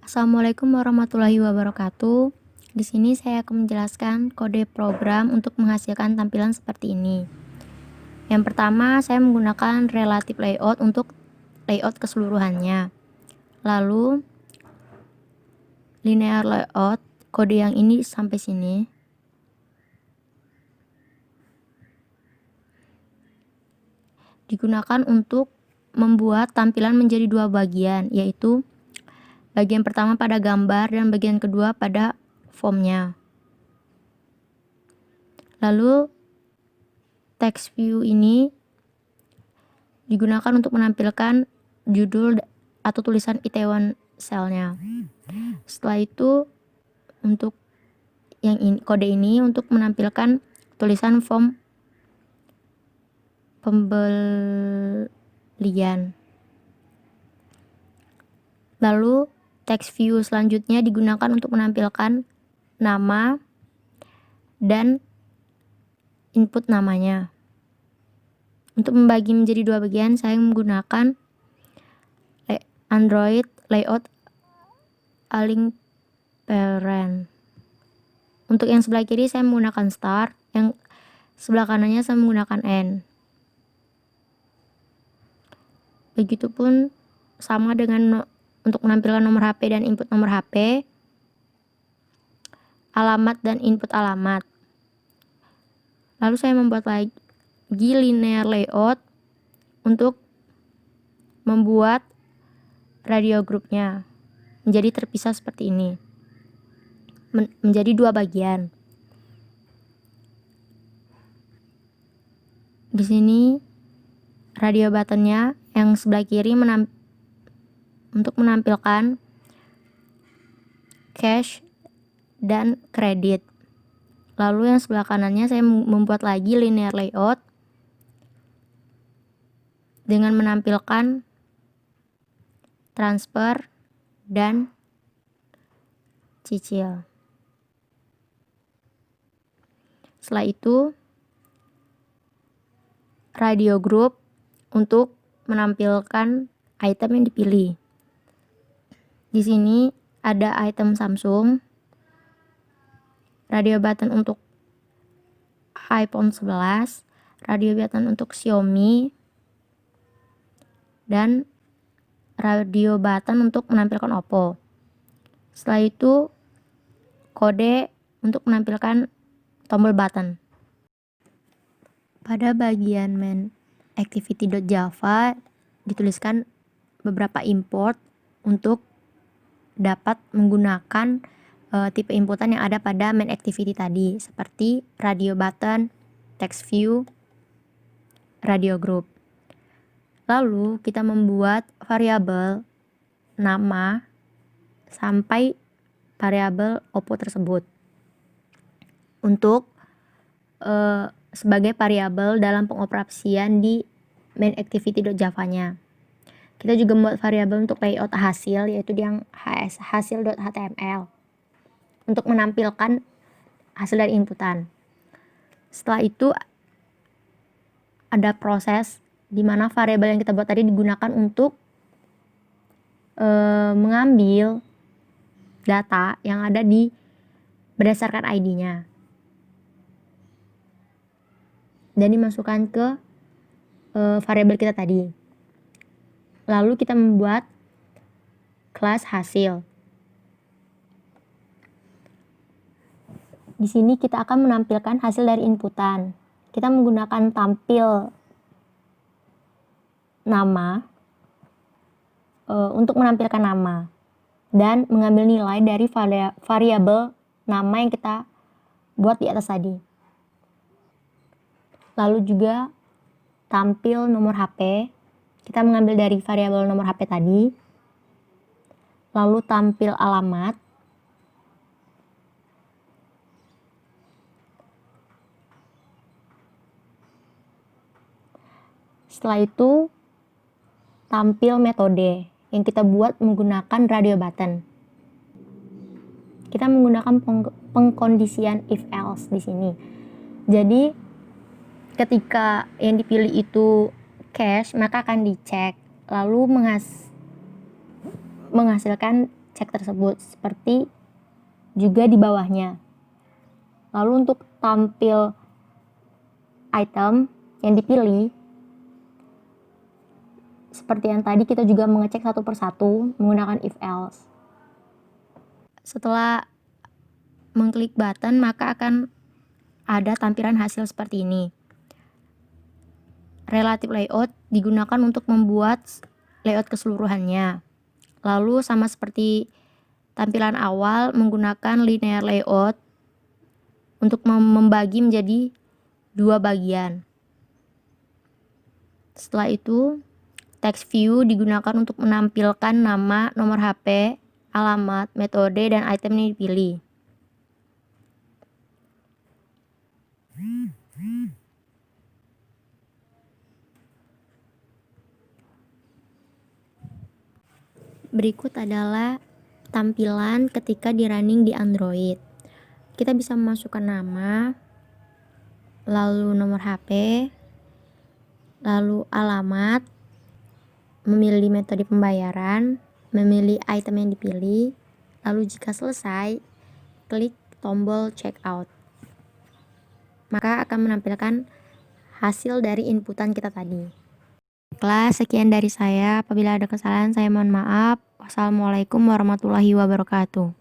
Assalamualaikum warahmatullahi wabarakatuh. Di sini saya akan menjelaskan kode program untuk menghasilkan tampilan seperti ini. Yang pertama, saya menggunakan relative layout untuk layout keseluruhannya. Lalu, linear layout, kode yang ini sampai sini. Digunakan untuk membuat tampilan menjadi dua bagian, yaitu bagian pertama pada gambar dan bagian kedua pada formnya. Lalu, text view ini digunakan untuk menampilkan judul atau tulisan Itaewon Cell-nya. Setelah itu, untuk yang ini, kode ini untuk menampilkan tulisan form pembelian. Lalu, text view selanjutnya digunakan untuk menampilkan nama dan input namanya. Untuk membagi menjadi dua bagian, saya menggunakan Android Layout Align Parent. Untuk yang sebelah kiri saya menggunakan star, yang sebelah kanannya saya menggunakan N. Begitupun sama dengan untuk menampilkan nomor HP dan input nomor HP, alamat dan input alamat. Lalu saya membuat lagi linear layout untuk membuat radio grupnya menjadi terpisah seperti ini, menjadi dua bagian. Di sini radio buttonnya yang sebelah kiri untuk menampilkan cash dan kredit. Lalu yang sebelah kanannya saya membuat lagi linear layout dengan menampilkan transfer dan cicil. Setelah itu, radio group untuk menampilkan item yang dipilih. Di sini ada item Samsung, radio button untuk iPhone 11, radio button untuk Xiaomi, dan radio button untuk menampilkan Oppo. Setelah itu, kode untuk menampilkan tombol button. Pada bagian main activity.java dituliskan beberapa import untuk dapat menggunakan tipe inputan yang ada pada main activity tadi, seperti radio button, text view, radio group. Lalu kita membuat variabel nama sampai variabel Oppo tersebut untuk sebagai variabel dalam pengoperasian di main activity.java-nya. Kita juga membuat variabel untuk layout hasil, yaitu yang hasil.html untuk menampilkan hasil dari inputan. Setelah itu ada proses di mana variabel yang kita buat tadi digunakan untuk mengambil data yang ada di berdasarkan ID-nya dan dimasukkan ke variabel kita tadi. Lalu kita membuat kelas hasil. Di sini kita akan menampilkan hasil dari inputan. Kita menggunakan tampil nama untuk menampilkan nama dan mengambil nilai dari variabel nama yang kita buat di atas tadi. Lalu juga tampil nomor HP, kita mengambil dari variabel nomor HP tadi. Lalu tampil alamat, setelah itu tampil metode yang kita buat menggunakan radio button. Kita menggunakan pengkondisian if else di sini. Jadi ketika yang dipilih itu cache, maka akan dicek lalu menghasilkan cek tersebut, seperti juga di bawahnya. Lalu untuk tampil item yang dipilih, seperti yang tadi kita juga mengecek satu persatu menggunakan if else. Setelah mengklik button, maka akan ada tampilan hasil seperti ini. Relative layout digunakan untuk membuat layout keseluruhannya. Lalu sama seperti tampilan awal, menggunakan linear layout untuk membagi menjadi 2 bagian. Setelah itu, text view digunakan untuk menampilkan nama, nomor HP, alamat, metode, dan item yang dipilih. Berikut adalah tampilan ketika di running di Android. Kita bisa memasukkan nama, lalu nomor HP, lalu alamat, memilih metode pembayaran, memilih item yang dipilih, lalu jika selesai, klik tombol checkout. Maka akan menampilkan hasil dari inputan kita tadi. Baiklah, sekian dari saya. Apabila ada kesalahan, saya mohon maaf. Wassalamualaikum warahmatullahi wabarakatuh.